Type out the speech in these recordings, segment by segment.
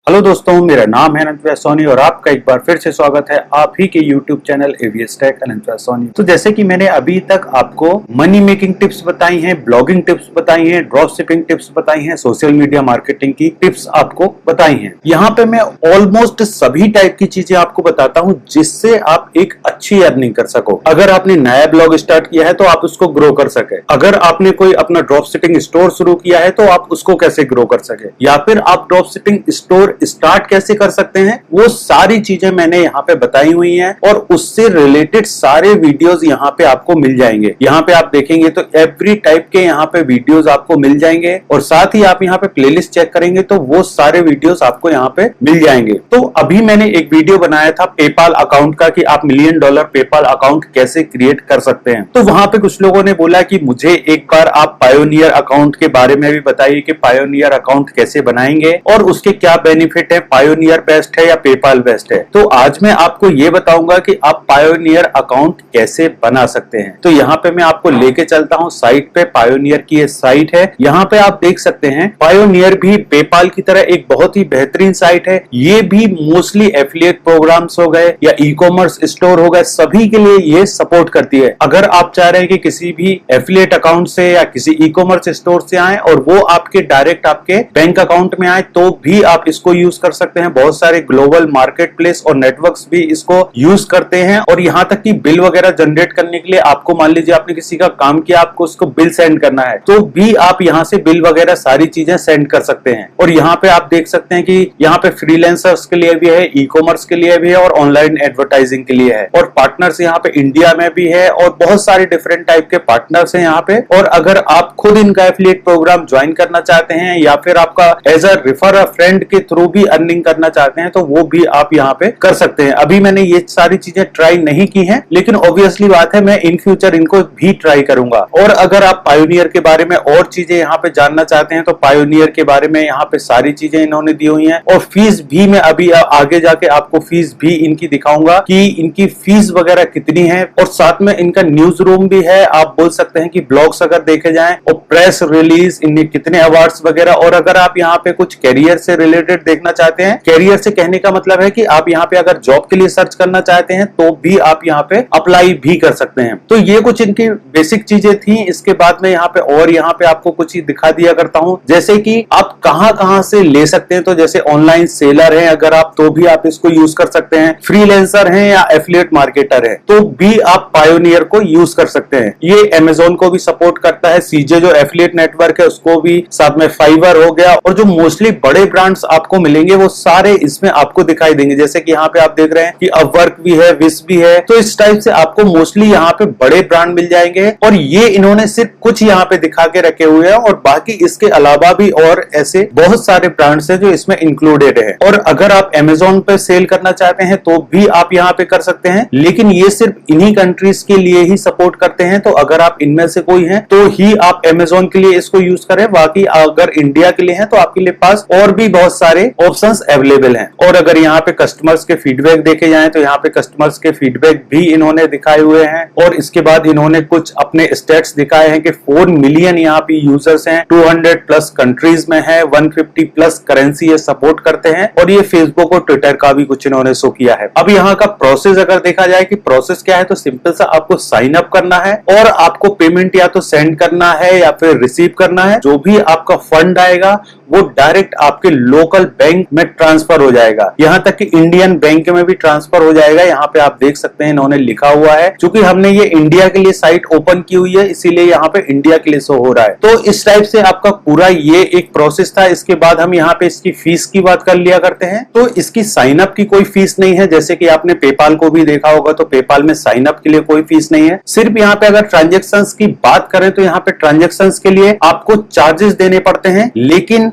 Hello दोस्तों, मेरा नाम है अनंत सोनी और आपका एक बार फिर से स्वागत है आप ही के यूट्यूब चैनल एवीएस टेक अनंत सोनी। तो जैसे कि मैंने अभी तक आपको मनी मेकिंग टिप्स बताई हैं, ब्लॉगिंग टिप्स बताई हैं, ड्रॉप शिपिंग टिप्स बताई हैं, सोशल मीडिया मार्केटिंग की टिप्स आपको बताई हैं। यहाँ पे मैं ऑलमोस्ट सभी टाइप की चीजें आपको बताता हूँ जिससे आप एक अच्छी अर्निंग कर सको। अगर आपने नया ब्लॉग स्टार्ट किया है तो आप उसको ग्रो कर सके, अगर आपने कोई अपना ड्रॉप शिपिंग स्टोर शुरू किया है तो आप उसको कैसे ग्रो कर सके, या फिर आप ड्रॉप शिपिंग स्टोर स्टार्ट कैसे कर सकते हैं, वो सारी चीजें मैंने यहाँ पे बताई हुई हैं और उससे रिलेटेड सारे वीडियोस यहाँ पे आपको मिल जाएंगे। यहाँ पे आप देखेंगे तो एवरी टाइप के यहाँ पे वीडियोस आपको मिल जाएंगे और साथ ही आप यहाँ पे प्लेलिस्ट चेक करेंगे तो वो सारे वीडियोस आपको यहाँ पे मिल जाएंगे। तो अभी मैंने एक वीडियो बनाया था पेपाल अकाउंट का कि आप $1 मिलियन पेपाल अकाउंट कैसे क्रिएट कर सकते हैं। तो वहां पे कुछ लोगों ने बोला कि मुझे एक बार आप पायोनियर अकाउंट के बारे में भी बताइए कि पायोनियर अकाउंट कैसे बनाएंगे और उसके क्या बेनिफिट है, पायोनियर बेस्ट है या पेपाल बेस्ट है। तो आज मैं आपको ये बताऊंगा कि आप पायोनियर अकाउंट कैसे बना सकते हैं। तो यहाँ पे मैं आपको लेके चलता हूँ साइट पे। पायोनियर की ये साइट है, यहाँ पे आप देख सकते हैं पायोनियर भी पेपाल की तरह एक बहुत ही बेहतरीन साइट है। ये भी मोस्टली एफिलिएट प्रोग्राम्स हो गए या ई कॉमर्स स्टोर हो गए, सभी के लिए ये सपोर्ट करती है। अगर आप चाह रहे हैं कि किसी भी एफिलिएट अकाउंट से या किसी ई कॉमर्स स्टोर से आए और वो आपके डायरेक्ट आपके बैंक अकाउंट में आए तो भी आप इसको यूज कर सकते हैं। बहुत सारे ग्लोबल मार्केट प्लेस और नेटवर्क्स भी इसको यूज करते हैं और यहाँ तक कि बिल वगैरह जनरेट करने के लिए आपको मान लीजिए आपने किसी का काम किया, आपको उसको बिल सेंड करना है तो भी आप यहाँ से बिल वगैरह सारी चीजें सेंड कर सकते हैं। और यहाँ पे आप देख सकते हैं कि यहाँ पे फ्रीलांसर्स के लिए भी है, ई कॉमर्स के लिए भी है और ऑनलाइन एडवर्टाइजिंग के लिए है और पार्टनर्स यहाँ पे इंडिया में भी है और बहुत सारे डिफरेंट टाइप के पार्टनर्स हैं यहाँ पे। और अगर आप खुद इनका एफिलिएट प्रोग्राम ज्वाइन करना चाहते हैं या फिर आपका as a refer a friend के थ्रू भी अर्निंग करना चाहते हैं तो वो भी आप यहाँ पे कर सकते हैं। अभी मैंने ये सारी चीजें ट्राई नहीं की हैं, लेकिन ऑब्वियसली बात है मैं इन फ्यूचर इनको भी ट्राई करूंगा। और अगर आप पायोनियर के बारे में और चीजें यहाँ पे जानना चाहते हैं तो पायोनियर के बारे में यहाँ पे सारी चीजें इन्होंने दी हुई हैं और फीस भी मैं अभी आगे जाके आपको फीस भी इनकी दिखाऊंगा कि इनकी फीस वगैरह कितनी है। और साथ में इनका न्यूज रूम भी है, आप बोल सकते हैं कि ब्लॉग्स अगर देखे जाएं और प्रेस रिलीज, इनने कितने अवार्ड्स वगैरह। और अगर आप यहाँ पे कुछ कैरियर से रिलेटेड देखना चाहते हैं, कैरियर से कहने का मतलब है कि आप यहाँ पे अगर जॉब के लिए सर्च करना चाहते हैं तो भी आप यहाँ पे अप्लाई भी कर सकते हैं। तो ये कुछ इनकी बेसिक चीजें थी। इसके बाद में यहाँ पे आपको कुछ ही दिखा दिया करता हूँ, जैसे कि आप कहां से ले सकते हैं। तो जैसे ऑनलाइन सेलर है अगर आप तो भी आप इसको यूज कर सकते हैं, फ्रीलांसर हैं या एफिलिएट मार्केटर है तो भी आप पायोनियर को यूज कर सकते हैं। ये अमेज़न को भी सपोर्ट करता है, सीजे जो एफिलिएट नेटवर्क है उसको भी, साथ में फाइवर हो गया और जो मोस्टली बड़े ब्रांड्स आपको मिलेंगे वो सारे इसमें आपको दिखाई देंगे। जैसे कि यहाँ पे आप देख रहे हैं कि अपवर्क भी है, विस भी है। तो इस टाइप से आपको मोस्टली यहाँ पे बड़े ब्रांड मिल जाएंगे और ये इन्होंने सिर्फ कुछ यहाँ पे दिखा के रखे हुए हैं और बाकी इसके अलावा भी और ऐसे बहुत सारे ब्रांड्स हैं जो इसमें इंक्लूडेड है। और अगर आप अमेज़न पे सेल करना चाहते हैं तो भी आप यहाँ पे कर सकते हैं, लेकिन ये सिर्फ इन्हीं कंट्रीज के लिए ही सपोर्ट करते हैं। तो अगर आप इनमें से कोई हैं तो ही आप अमेज़न के लिए इसको यूज करें, बाकी अगर इंडिया के लिए है तो आपके लिए पास और भी बहुत सारे ऑप्शंस अवेलेबल हैं। और अगर यहाँ पे कस्टमर्स के फीडबैक देखे जाएं तो यहाँ पे कस्टमर्स के फीडबैक भी इन्होंने दिखाए हुए हैं और इसके बाद इन्होंने कुछ अपने स्टेट्स दिखाए हैं कि 4 मिलियन यहाँ पे यूजर्स हैं, 200 प्लस कंट्रीज में है, 150 प्लस करेंसी ये सपोर्ट करते हैं और ये फेसबुक और ट्विटर का भी कुछ इन्होंने शो किया है। अब यहाँ का प्रोसेस अगर देखा जाए कि प्रोसेस क्या है तो सिंपल सा आपको साइन अप करना है और आपको पेमेंट या तो सेंड करना है या फिर रिसीव करना है। जो भी आपका फंड आएगा वो डायरेक्ट आपके लोकल बैंक में ट्रांसफर हो जाएगा, यहाँ तक कि इंडियन बैंक में भी ट्रांसफर हो जाएगा। यहाँ पे आप देख सकते हैं इन्होंने लिखा हुआ है, क्योंकि हमने ये इंडिया के लिए साइट ओपन की हुई है इसीलिए यहाँ पे इंडिया के लिए शो हो रहा है। तो इस टाइप से आपका पूरा ये एक प्रोसेस था। इसके बाद हम यहाँ पे इसकी फीस की बात कर लिया करते हैं। तो इसकी साइन अप की कोई फीस नहीं है, जैसे कि आपने पेपाल को भी देखा होगा तो पेपाल में साइन अप के लिए कोई फीस नहीं है। सिर्फ यहाँ पे अगर ट्रांजेक्शंस की बात करें तो यहाँ पे ट्रांजेक्शंस के लिए आपको चार्जेस देने पड़ते हैं,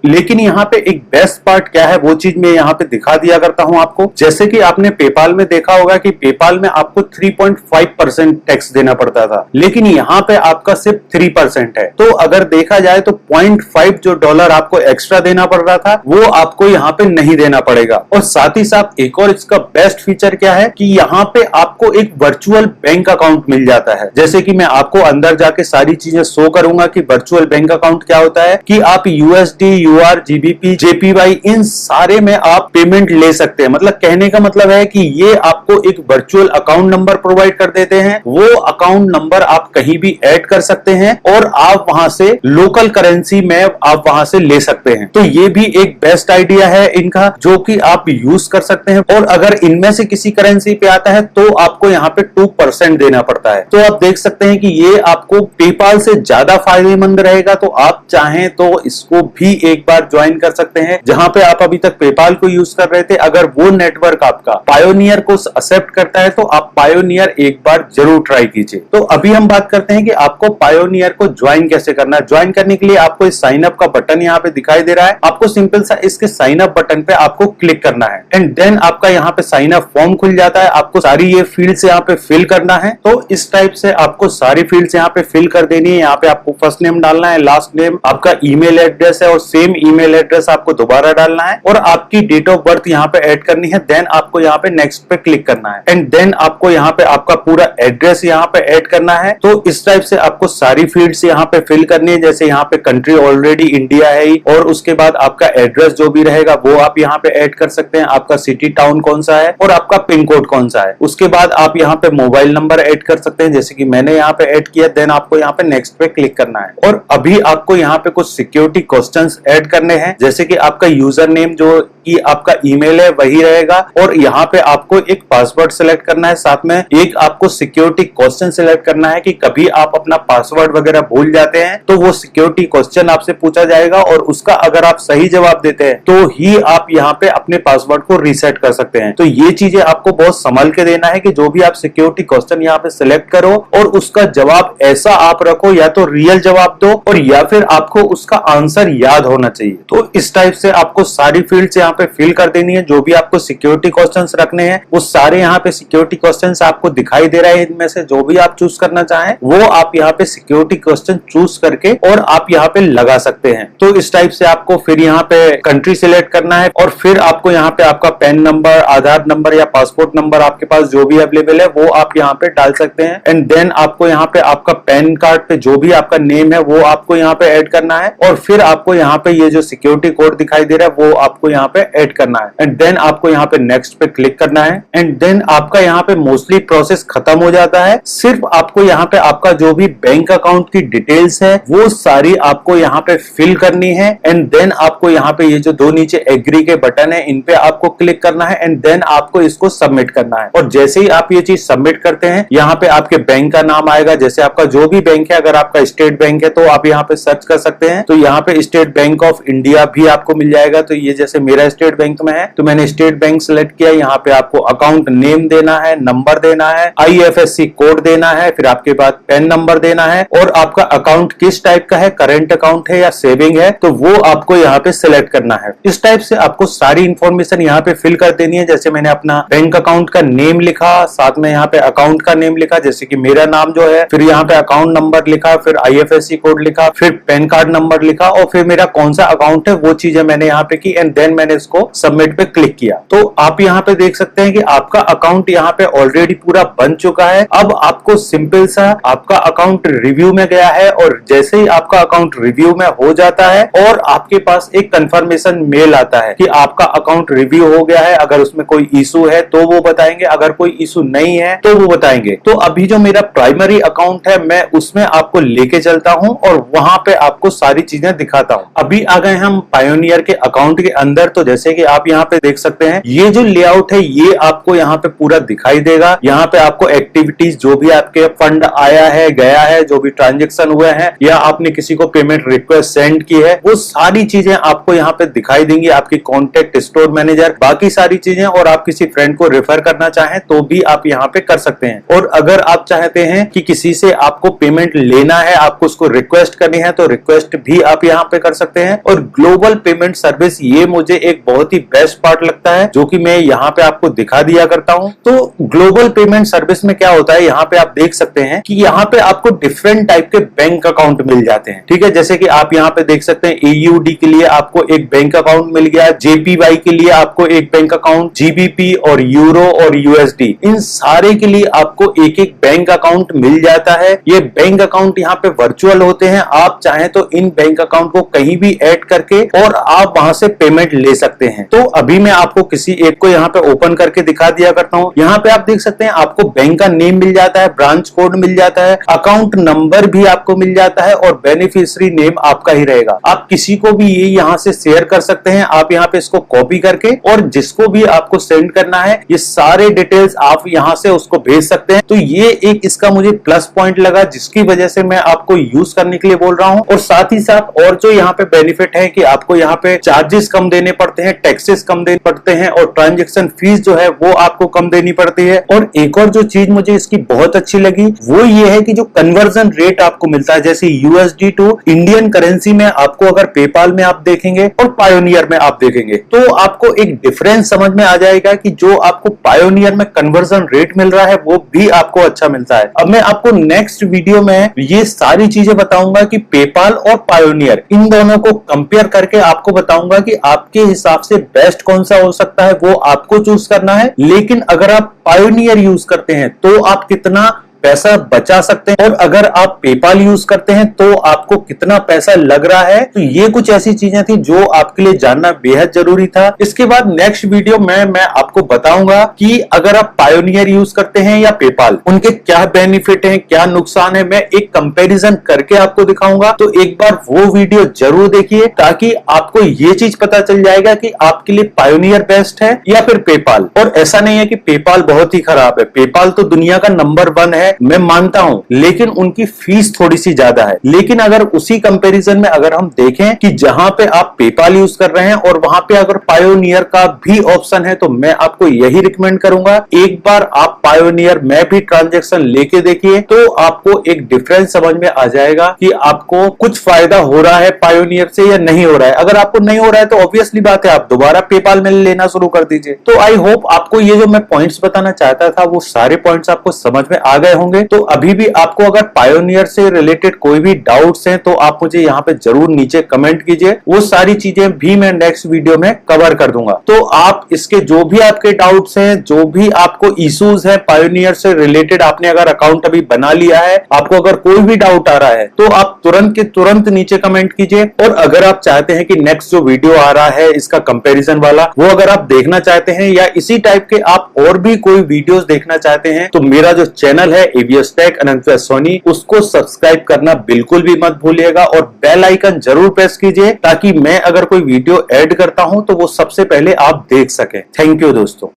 लेकिन यहाँ पे एक बेस्ट पार्ट क्या है वो चीज मैं यहाँ पे दिखा दिया करता हूँ आपको। जैसे कि आपने पेपाल में देखा होगा कि पेपाल में आपको 3.5% टैक्स देना पड़ता था, लेकिन यहाँ पे आपका सिर्फ 3% है। तो अगर देखा जाए तो 0.5 जो डॉलर आपको एक्स्ट्रा देना पड़ रहा था वो आपको यहाँ पे नहीं देना पड़ेगा। और साथ ही साथ एक और इसका बेस्ट फीचर क्या है कि यहाँ पे आपको आपको एक वर्चुअल बैंक अकाउंट मिल जाता है। जैसे कि मैं आपको अंदर जाके सारी चीजें शो करूंगा कि वर्चुअल बैंक अकाउंट क्या होता है, कि आप USD, UR, GBP, JPY इन सारे में आप पेमेंट ले सकते हैं। मतलब कहने का मतलब है कि ये आपको एक वर्चुअल अकाउंट नंबर प्रोवाइड कर देते हैं, वो अकाउंट नंबर आप कहीं भी ऐड कर सकते हैं और आप वहां से लोकल करेंसी में आप वहां से ले सकते हैं। तो ये भी एक बेस्ट आइडिया है इनका, जो कि आप यूज कर सकते हैं। और अगर इनमें से किसी करेंसी पे आता है तो आपको यहाँ पे 2% देना पड़ता है। तो आप देख सकते हैं कि ये आपको पेपाल से ज्यादा फायदेमंद रहेगा। तो आप चाहें तो इसको भी एक बार ज्वाइन कर सकते हैं। जहां पे आप अभी तक पेपाल को यूज कर रहे थे, अगर वो नेटवर्क आपका पायोनियर को एक्सेप्ट करता है तो आप पायोनियर एक बार जरूर ट्राई कीजिए। तो अभी हम बात करते हैं कि आपको पायोनियर को ज्वाइन कैसे करना है। ज्वाइन करने के लिए आपको इस साइन अप का बटन यहाँ पे दिखाई दे रहा है, आपको सिंपल सा इसके साइन अप बटन पे आपको क्लिक करना है एंड देन आपका यहाँ पे साइन अप फॉर्म खुल जाता है। आपको सारी ये फील्ड्स यहाँ पे फिल करना है। तो इस टाइप से आपको सारी फील्ड्स यहाँ पे फिल कर देनी है। यहाँ पे आपको फर्स्ट नेम डालना है, लास्ट नेम, आपका ईमेल एड्रेस है और सेम ईमेल एड्रेस आपको दोबारा डालना है और आपकी डेट ऑफ बर्थ यहाँ पे ऐड करनी है। देन आपको यहाँ पे नेक्स्ट पे क्लिक करना है एंड देन आपको यहाँ पे आपका पूरा एड्रेस यहाँ पे ऐड करना है। तो इस टाइप से आपको सारी फील्ड्स यहाँ पे फिल करनी है। जैसे यहाँ पे कंट्री ऑलरेडी इंडिया है ही, और उसके बाद आपका एड्रेस जो भी रहेगा वो आप यहाँ पे ऐड कर सकते हैं। आपका सिटी टाउन कौन सा है और आपका पिन कोड कौन सा है। उसके बाद आप यहाँ पे मोबाइल नंबर ऐड कर सकते हैं, जैसे कि मैंने यहाँ पे ऐड किया। देन आपको यहाँ पे नेक्स्ट पे क्लिक करना है और अभी आपको यहाँ पे कुछ सिक्योरिटी क्वेश्चंस ऐड करने हैं, जैसे कि आपका यूजर नेम जो कि आपका ईमेल है वही रहेगा और यहाँ पे आपको एक पासवर्ड सिलेक्ट करना है। साथ में एक आपको सिक्योरिटी क्वेश्चन सिलेक्ट करना है कि कभी आप अपना पासवर्ड वगैरह भूल जाते हैं तो वो सिक्योरिटी क्वेश्चन आपसे पूछा जाएगा और उसका अगर आप सही जवाब देते हैं तो ही आप यहाँ पे अपने पासवर्ड को रीसेट कर सकते हैं। तो ये चीजें आपको बहुत संभल के देना है कि जो भी आप सिक्योरिटी क्वेश्चन यहाँ पे सिलेक्ट करो और उसका जवाब ऐसा आप रखो, या तो रियल जवाब दो और या फिर आपको उसका आंसर याद होना चाहिए। तो इस टाइप से आपको सारी फील्ड्स यहाँ पे फिल कर देनी है। जो भी आपको सिक्योरिटी क्वेश्चंस रखने हैं वो सारे यहाँ पे सिक्योरिटी क्वेश्चंस आपको दिखाई दे रहे हैं। इनमें से जो भी आप चूज करना चाहें वो आप यहाँ पे सिक्योरिटी क्वेश्चन चूज करके और आप यहाँ पे लगा सकते हैं। तो इस टाइप से आपको फिर यहाँ पे कंट्री सिलेक्ट करना है और फिर आपको यहाँ पे आपका पैन नंबर, आधार नंबर या पासपोर्ट नंबर आपके पास जो भी अवेलेबल है वो आप यहाँ पे डाल सकते हैं एंड देन आपको यहाँ पे आपका पैन कार्ड पे जो भी आपका नेम है वो आपको यहाँ पे ऐड करना है और फिर आपको यहाँ पे ये जो सिक्योरिटी कोड दिखाई दे रहा है वो आपको यहाँ पे ऐड करना है एंड देन आपको यहाँ पे नेक्स्ट पे क्लिक करना है एंड देन आपका यहाँ पे मोस्टली प्रोसेस खत्म हो जाता है। सिर्फ आपको यहाँ पे आपका जो भी बैंक अकाउंट की डिटेल्स है वो सारी आपको यहाँ पे फिल करनी है एंड देन आपको यहाँ पे ये जो दो नीचे एग्री के बटन है इन पे आपको क्लिक करना है एंड देन आपको इसको सबमिट करना है। और जैसे ही आप ये चीज सबमिट करते हैं यहाँ पे आपके बैंक का नाम आएगा। जैसे आपका जो भी बैंक है, अगर आपका स्टेट बैंक है तो आप यहाँ पे सर्च कर सकते हैं। तो यहाँ पे स्टेट बैंक ऑफ इंडिया भी आपको मिल जाएगा। तो ये जैसे मेरा स्टेट बैंक में है तो मैंने स्टेट बैंक सिलेक्ट किया। यहाँ पे आपको अकाउंट नेम देना है, नंबर देना है, IFSC कोड देना है, फिर आपके बाद पैन नंबर देना है और आपका अकाउंट किस टाइप का है, करंट अकाउंट है या सेविंग है, तो वो आपको यहाँ पे सिलेक्ट करना है। इस टाइप से आपको सारी इंफॉर्मेशन यहाँ पे फिल कर देनी है। जैसे मैंने अपना बैंक अकाउंट का नेम लिखा, साथ में यहाँ पे अकाउंट का नेम लिखा, जैसे कि मेरा नाम जो है, फिर यहाँ पे अकाउंट नंबर लिखा, फिर IFSC कोड लिखा, फिर पैन कार्ड नंबर लिखा और फिर मेरा कौन सा अकाउंट है वो चीजें मैंने यहाँ पे की एंड देन मैंने इसको सबमिट पे क्लिक किया। तो आप यहाँ पे देख सकते हैं कि आपका अकाउंट यहाँ पे ऑलरेडी पूरा बन चुका है। अब आपको सिंपल सा आपका अकाउंट रिव्यू में गया है और जैसे ही आपका अकाउंट रिव्यू में हो जाता है और आपके पास एक कंफर्मेशन मेल आता है कि आपका अकाउंट रिव्यू हो गया है। अगर उसमें कोई इशू है तो वो बताएंगे, अगर कोई इशू नहीं है तो वो बताएंगे। तो अभी जो मेरा प्राइमरी अकाउंट है मैं उसमें आपको लेके चलता हूं और वहां पे आपको सारी चीजें दिखाता हूं। अभी आ गए हम पायोनियर के अकाउंट के अंदर। तो जैसे कि आप यहाँ पे देख सकते हैं ये जो लेआउट है ये आपको यहाँ पे पूरा दिखाई देगा। यहाँ पे आपको एक्टिविटीज जो भी आपके फंड आया है, गया है, जो भी ट्रांजेक्शन हुए हैं या आपने किसी को पेमेंट रिक्वेस्ट सेंड की है वो सारी चीजें आपको यहाँ पे दिखाई देंगी। आपकी कॉन्टेक्ट, स्टोर मैनेजर, बाकी सारी चीजें। और आप किसी फ्रेंड को रेफर करना चाहें तो भी आप यहाँ पे कर सकते हैं। और अगर आप चाहते हैं कि किसी से आपको पेमेंट लेना है, आपको उसको रिक्वेस्ट करनी है तो रिक्वेस्ट भी आप यहाँ पे कर सकते हैं। और ग्लोबल पेमेंट सर्विस ये मुझे एक बहुत ही बेस्ट पार्ट लगता है जो कि मैं यहाँ पे आपको दिखा दिया करता हूँ। तो ग्लोबल पेमेंट सर्विस में क्या होता है, यहाँ पे आप देख सकते हैं कि यहाँ पे आपको डिफरेंट टाइप के बैंक अकाउंट मिल जाते हैं। ठीक है, जैसे कि आप यहाँ पे देख सकते हैं AUD के लिए आपको एक बैंक अकाउंट मिल गया, JPY के लिए आपको एक बैंक अकाउंट, GBP और यूरो और USD इन सारे के लिए आपको एक एक बैंक अकाउंट मिल जाता है। ये बैंक अकाउंट यहाँ पे वर्चुअल होते हैं, आप चाहें तो इन बैंक अकाउंट को कहीं भी ऐड करके और आप वहां से पेमेंट ले सकते हैं। तो अभी मैं आपको किसी एक को यहाँ पे ओपन करके दिखा दिया करता हूँ। यहाँ पे आप देख सकते हैं आपको बैंक का नेम मिल जाता है, ब्रांच कोड मिल जाता है, अकाउंट नंबर भी आपको मिल जाता है और बेनिफिशियरी नेम आपका ही रहेगा। आप किसी को भी ये यहाँ से शेयर कर सकते हैं। आप यहाँ पे इसको कॉपी करके और जिसको भी आपको सेंड करना है ये सारे डिटेल्स आप यहाँ से उसको भेज सकते हैं। तो ये एक इसका मुझे प्लस पॉइंट लगा, जिसकी वजह से मैं आपको यूज करने के लिए बोल रहा हूँ। और साथ ही साथ और जो यहाँ पे बेनिफिट है कि आपको यहाँ पे चार्जेस कम देने पड़ते हैं, टैक्सेस कम देने पड़ते हैं और ट्रांजेक्शन फीस जो है वो आपको कम देनी पड़ती है। और एक और जो चीज मुझे इसकी बहुत अच्छी लगी वो ये है कि जो कन्वर्जन रेट आपको मिलता है, जैसे यूएसडी टू इंडियन करेंसी में आपको अगर पेपाल में आप देखेंगे और पायोनियर में आप देखेंगे तो आपको एक डिफरेंस समझ में आ जाएगा कि जो आपको पायोनियर में कन्वर्जन रेट मिल रहा है वो भी आपको अच्छा मिलता है। अब मैं आपको नेक्स्ट वीडियो में ये सारी चीजें बताऊंगा कि पेपाल और पायोनियर इन दोनों को कंपेयर करके आपको बताऊंगा कि आपके हिसाब से बेस्ट कौन सा हो सकता है, वो आपको चूज करना है। लेकिन अगर आप पायोनियर यूज करते हैं तो आप कितना पैसा बचा सकते हैं और अगर आप पेपाल यूज करते हैं तो आपको कितना पैसा लग रहा है। तो ये कुछ ऐसी चीजें थी जो आपके लिए जानना बेहद जरूरी था। इसके बाद नेक्स्ट वीडियो में मैं आपको बताऊंगा कि अगर आप पायोनियर यूज करते हैं या पेपाल, उनके क्या बेनिफिट हैं, क्या नुकसान है, मैं एक कंपैरिजन करके आपको दिखाऊंगा। तो एक बार वो वीडियो जरूर देखिए ताकि आपको ये चीज पता चल जाएगा कि आपके लिए पायोनियर बेस्ट है या फिर पेपाल। और ऐसा नहीं है कि पेपाल बहुत ही खराब है, पेपाल तो दुनिया का नंबर 1 है, मैं मानता हूं, लेकिन उनकी फीस थोड़ी सी ज्यादा है। लेकिन अगर उसी कंपैरिजन में अगर हम देखें कि जहां पे आप पेपाल यूज कर रहे हैं और वहां पे अगर पायोनियर का भी ऑप्शन है तो मैं आपको यही रिकमेंड करूंगा एक बार आप पायोनियर में भी ट्रांजैक्शन लेके देखिए तो आपको एक डिफरेंस समझ में आ जाएगा कि आपको कुछ फायदा हो रहा है पायोनियर से या नहीं हो रहा है। अगर आपको नहीं हो रहा है तो ऑब्वियसली बात है आप दोबारा पेपाल में लेना शुरू कर दीजिए। तो आई होप आपको ये जो मैं पॉइंट्स बताना चाहता था वो सारे पॉइंट्स आपको समझ में आ गए होंगे। तो अभी भी आपको अगर पायोनियर से रिलेटेड कोई भी डाउट्स हैं तो आप मुझे यहाँ पे जरूर नीचे कमेंट कीजिए, वो सारी चीजें भी मैं नेक्स्ट वीडियो में कवर कर दूंगा। तो आप इसके जो भी आपके डाउट्स हैं, जो भी आपको इश्यूज है पायोनियर से रिलेटेड, आपने अगर अकाउंट अभी बना लिया है, आपको अगर कोई भी डाउट आ रहा है तो आप तुरंत के तुरंत नीचे कमेंट कीजिए। और अगर आप चाहते हैं कि नेक्स्ट जो वीडियो आ रहा है इसका कंपैरिजन वाला, वो अगर आप देखना चाहते हैं या इसी टाइप के आप और भी कोई वीडियोस देखना चाहते हैं तो मेरा जो चैनल है एवीएस टेक अनंत सोनी, उसको सब्सक्राइब करना बिल्कुल भी मत भूलिएगा और बेल आइकन जरूर प्रेस कीजिए ताकि मैं अगर कोई वीडियो ऐड करता हूं तो वो सबसे पहले आप देख सकें। थैंक यू दोस्तों।